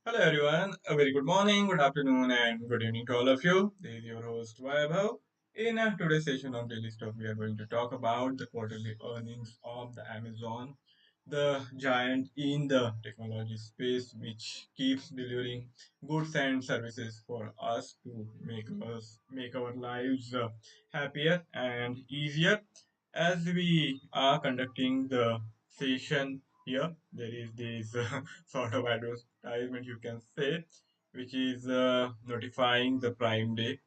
Hello everyone, a very good morning, good afternoon, and good evening to all of you. This is your host Vaibhav. In today's session of Daily Stock, we are going to talk about the quarterly earnings of the Amazon, the giant in the technology space, which keeps delivering goods and services for us to make our lives happier and easier. As we are conducting the session here, there is this sort of advertisement you can say, which is notifying the Prime Day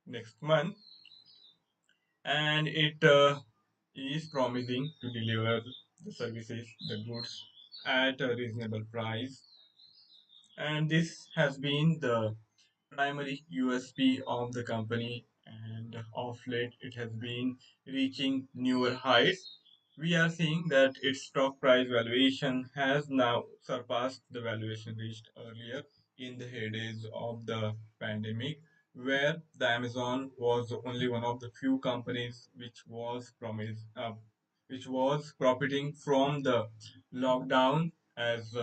next month, and it is promising to deliver the services, the goods at a reasonable price. And this has been the primary USP of the company, and of late it has been reaching newer heights. We are seeing that its stock price valuation has now surpassed the valuation reached earlier in the heydays of the pandemic, where the Amazon was only one of the few companies which was profiting from the lockdown as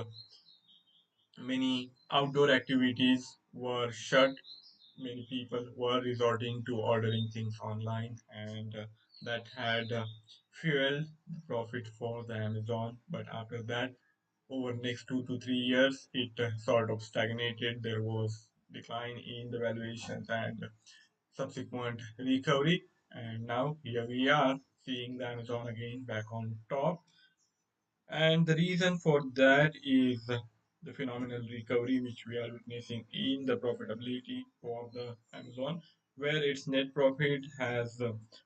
many outdoor activities were shut. Many people were resorting to ordering things online, and that had fueled the profit for the Amazon. But after that, over next 2 to 3 years, it sort of stagnated. There was decline in the valuations and subsequent recovery, and now here we are seeing the Amazon again back on top, and the reason for that is the phenomenal recovery which we are witnessing in the profitability for the Amazon, where its net profit has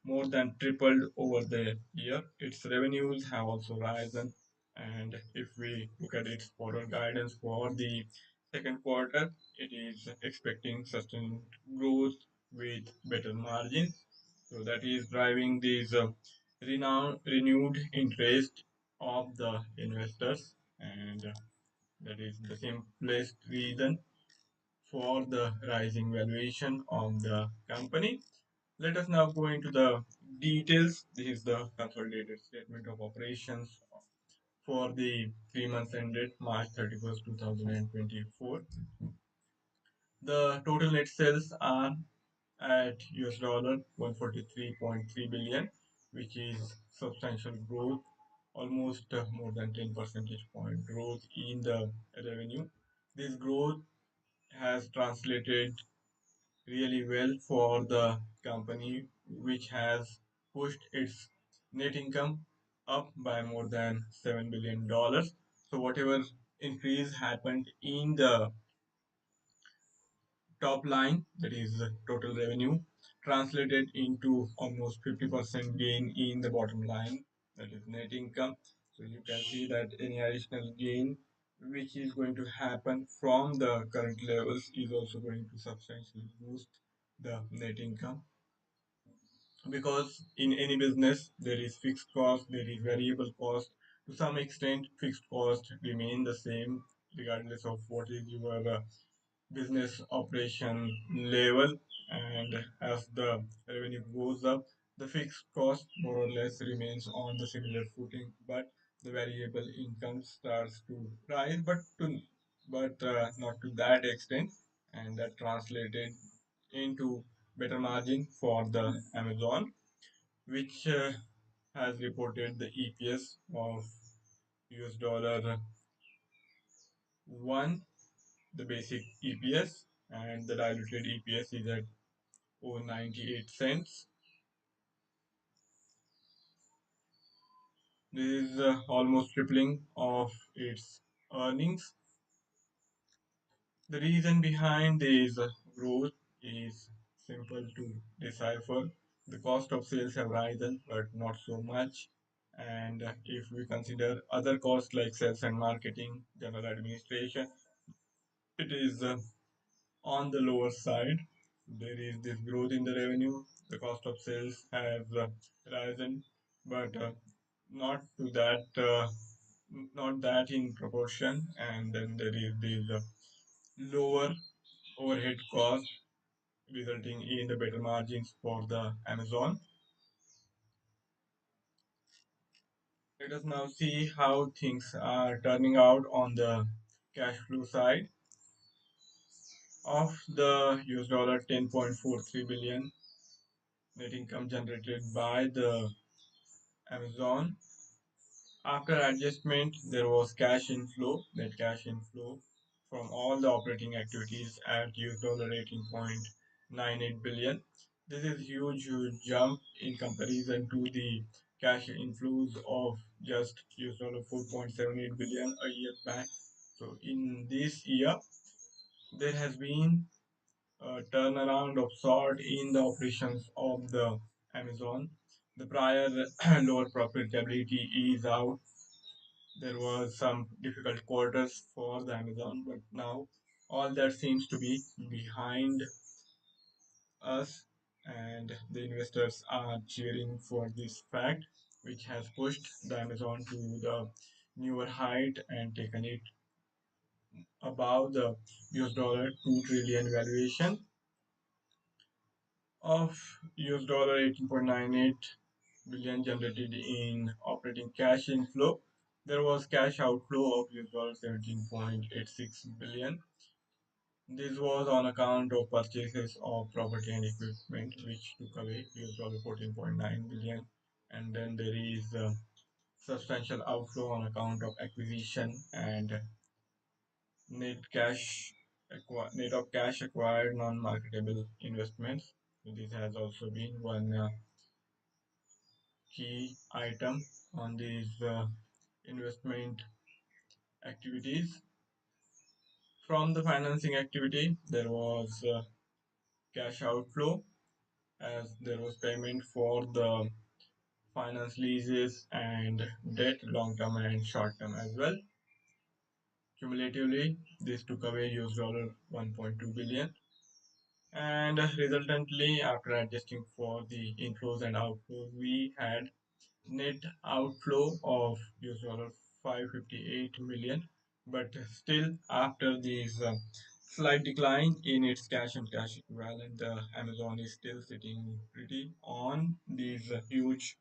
more than tripled over the year. Its revenues have also risen, and if we look at its forward guidance for the second quarter, it is expecting sustained growth with better margins. So that is driving these renewed interest of the investors, and that is the simplest reason for the rising valuation of the company. Let us now go into the details. This is the consolidated statement of operations for the 3 months ended March 31st, 2024. The total net sales are at US dollar 143.3 billion, which is substantial growth, almost more than 10 percentage point growth in the revenue. This growth has translated really well for the company, which has pushed its net income up by more than $7 billion. So whatever increase happened in the top line, that is total revenue, translated into almost 50% gain in the bottom line, that is net income. So you can see that any additional gain which is going to happen from the current levels is also going to substantially boost the net income, because in any business there is fixed cost, there is variable cost. To some extent, fixed cost remain the same regardless of what is your business operation level, and as the revenue goes up, the fixed cost more or less remains on the similar footing, but the variable income starts to rise, but not to that extent, and that translated into better margin for the Amazon, which has reported the EPS of US dollar 1, the basic EPS, and the diluted EPS is at 0.98 cents. This is almost tripling of its earnings. The reason behind this growth is simple to decipher. The cost of sales have risen, but not so much. And if we consider other costs like sales and marketing, general administration, it is on the lower side. There is this growth in the revenue. The cost of sales has risen, but not to that, not that in proportion. And then there is this lower overhead cost, resulting in the better margins for the Amazon. Let us now see how things are turning out on the cash flow side. Of the US dollar 10.43 billion net income generated by the Amazon. After adjustment, there was cash inflow, net cash inflow from all the operating activities at US dollar 18.98 billion. This is huge jump in comparison to the cash inflows of just US dollar 4.78 billion a year back. So in this year, there has been a turnaround of sort in the operations of the Amazon. The prior lower profitability is out. There was some difficult quarters for the Amazon, but now all that seems to be behind us, and the investors are cheering for this fact, which has pushed the Amazon to the newer height and taken it above the US dollar 2 trillion valuation of US dollar 18.98 billion generated in operating cash inflow. There was cash outflow of US dollar 17.86 billion. This was on account of purchases of property and equipment, which took away US dollar 14.9 billion. And then there is substantial outflow on account of acquisition and net cash net of cash acquired non-marketable investments. So this has also been one key item on these investment activities. From the financing activity, there was cash outflow as there was payment for the finance leases and debt, long term and short term as well. Cumulatively, this took away US dollar 1.2 billion, and resultantly, after adjusting for the inflows and outflows, we had net outflow of US dollar 558 million. But still, after this slight decline in its cash and cash equivalent, Amazon is still sitting pretty on these huge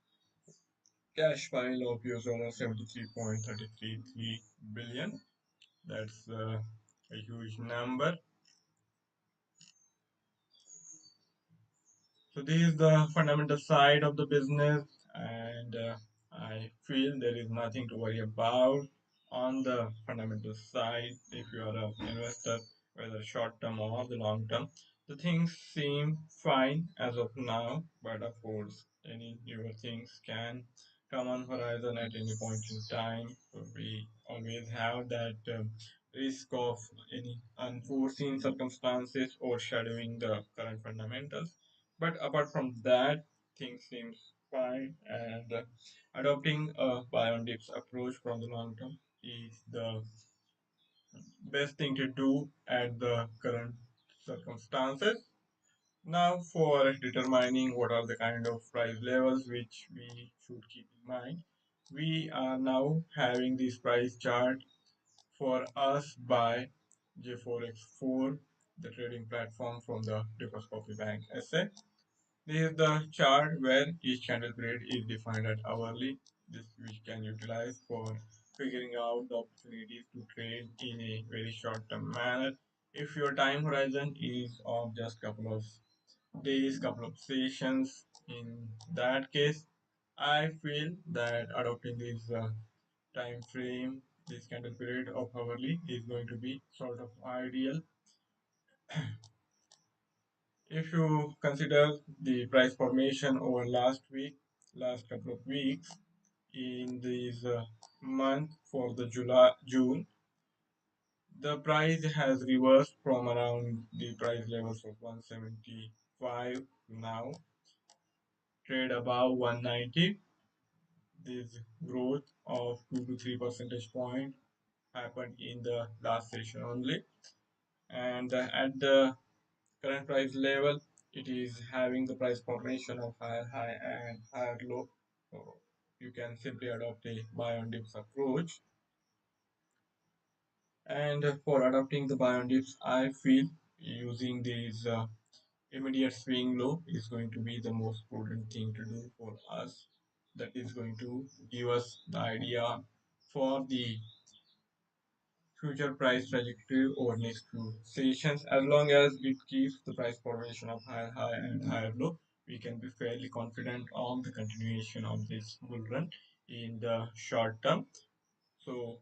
cash pile of US dollar 73.333 billion. That's a huge number. So this is the fundamental side of the business, and I feel there is nothing to worry about on the fundamental side. If you are an investor, whether short term or the long term, the things seem fine as of now. But of course, any newer things can come on horizon at any point in time. So we always have that risk of any unforeseen circumstances overshadowing the current fundamentals. But apart from that, things seems fine, and adopting a buy on dips approach from the long term is the best thing to do at the current circumstances. Now, for determining what are the kind of price levels which we should keep in mind, we are now having this price chart for us by JForex 4, the trading platform from the Dukascopy Bank SA. This is the chart where each candle period is defined at hourly. This we can utilize for figuring out the opportunities to trade in a very short term manner. If your time horizon is of just couple of days, couple of sessions, in that case, I feel that adopting this time frame, this candle period of hourly is going to be sort of ideal. If you consider the price formation over last couple of weeks in this month for the June, the price has reversed from around the price levels of 175 to now trade above 190. This growth of 2 to 3 percentage point happened in the last session only, and at the current price level, it is having the price formation of higher high and higher low. So you can simply adopt a buy on dips approach. And for adopting the buy on dips, I feel using these immediate swing low is going to be the most prudent thing to do for us. That is going to give us the idea for the future price trajectory over next few sessions. As long as it keeps the price formation of higher high and higher low, we can be fairly confident on the continuation of this bull run in the short term. So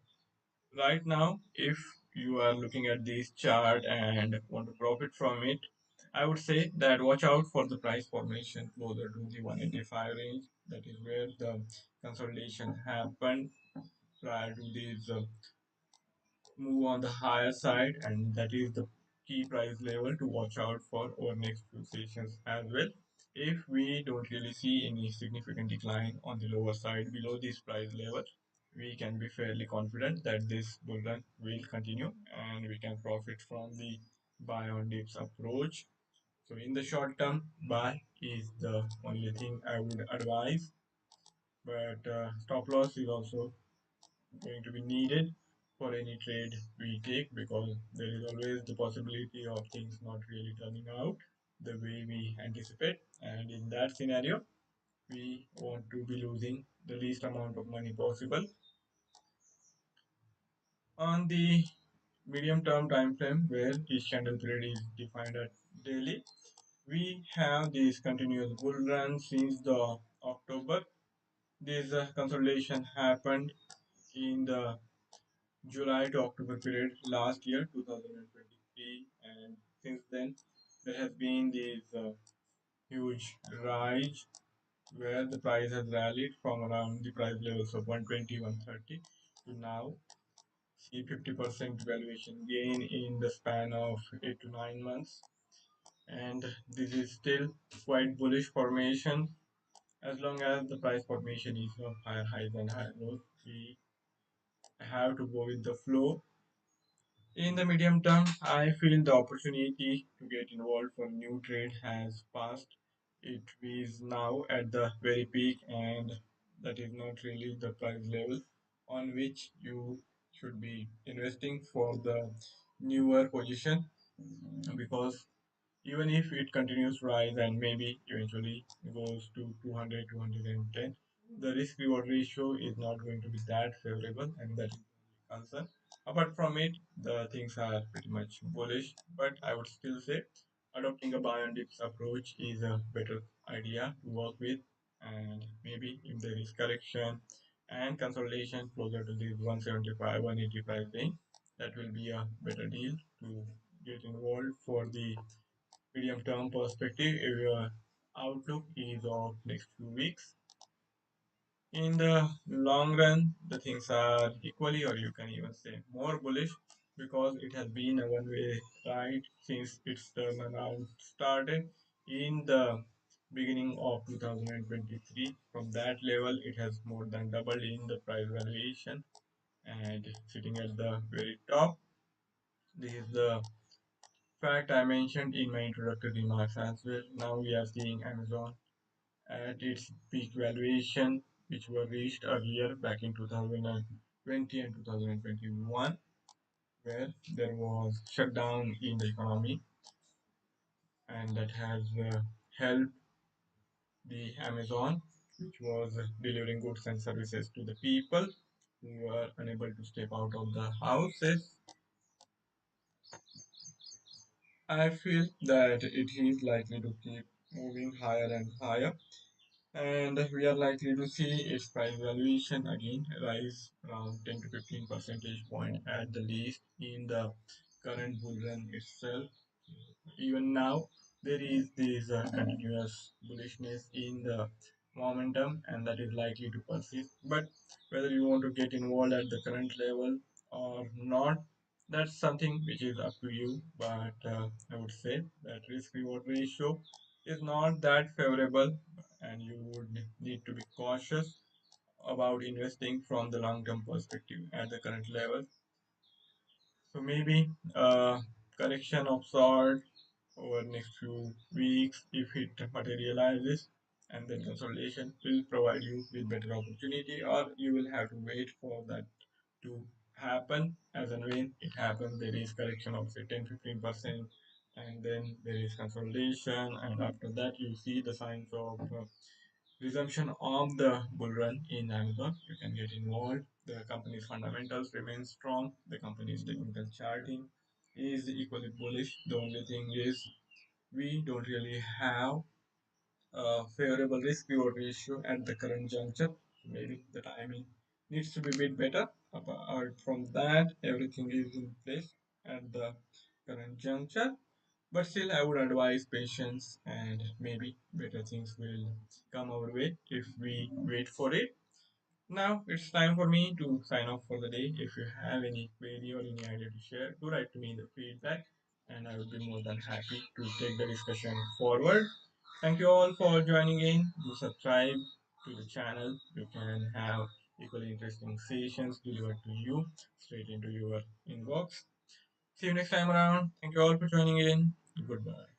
right now, if you are looking at this chart and want to profit from it, I would say that watch out for the price formation closer to the 185 range. That is where the consolidation happened prior to this move on the higher side, and that is the key price level to watch out for over next few sessions as well. If we don't really see any significant decline on the lower side below this price level, we can be fairly confident that this bull run will continue and we can profit from the buy on dips approach. So in the short term, buy is the only thing I would advise, but stop loss is also going to be needed for any trade we take, because there is always the possibility of things not really turning out the way we anticipate. And in that scenario, we want to be losing the least amount of money possible. On the medium term time frame, where each candle period is defined at daily, we have this continuous bull run since the October. This consolidation happened in the July to October period last year, 2023, and since then there has been this huge rise where the price has rallied from around the price levels of 120, 130 to now see 50% valuation gain in the span of 8 to 9 months. And this is still quite bullish formation. As long as the price formation is of higher highs and higher lows, we have to go with the flow. In the medium term, I feel the opportunity to get involved for new trade has passed. It is now at the very peak, and that is not really the price level on which you should be investing for the newer position, because even if it continues to rise and maybe eventually goes to 200, 210, the risk reward ratio is not going to be that favorable, and that is the only concern. Apart from it, the things are pretty much bullish, but I would still say adopting a buy and dips approach is a better idea to work with. And maybe if there is correction and consolidation closer to the 175, 185 range, that will be a better deal to get involved for the medium term perspective if your outlook is of next few weeks. In the long run, the things are equally, or you can even say more bullish, because it has been a one way ride since its turnaround started in the beginning of 2023. From that level, it has more than doubled in the price valuation and sitting at the very top. This is the fact I mentioned in my introductory remarks as well. Now we are seeing Amazon at its peak valuation, which were reached earlier back in 2020 and 2021, where there was shutdown in the economy, and that has helped the Amazon, which was delivering goods and services to the people who were unable to step out of the houses. I feel that it is likely to keep moving higher and higher, and we are likely to see its price valuation again rise around 10 to 15 percentage point at the least in the current bull run itself. Even now, there is this continuous bullishness in the momentum, and that is likely to persist. But whether you want to get involved at the current level or not, that's something which is up to you. But I would say that risk reward ratio is not that favorable, and you would need to be cautious about investing from the long term perspective at the current level. So maybe correction of sort over next few weeks if it materializes, and then consolidation will provide you with better opportunity, or you will have to wait for that to happen. As and when it happens, there is correction of say 10-15%, and then there is consolidation, and after that you see the signs of resumption of the bull run in Amazon, you can get involved. The company's fundamentals remain strong. The company's technical charting is equally bullish. The only thing is we don't really have a favorable risk reward ratio at the current juncture. Maybe the timing needs to be a bit better. Apart from that, everything is in place at the current juncture. But still, I would advise patience and maybe better things will come our way if we wait for it. Now it's time for me to sign off for the day. If you have any query or any idea to share, do write to me in the feedback and I will be more than happy to take the discussion forward. Thank you all for joining in. Do subscribe to the channel. You can have equally interesting sessions delivered to you straight into your inbox. See you next time around. Thank you all for joining in. Goodbye.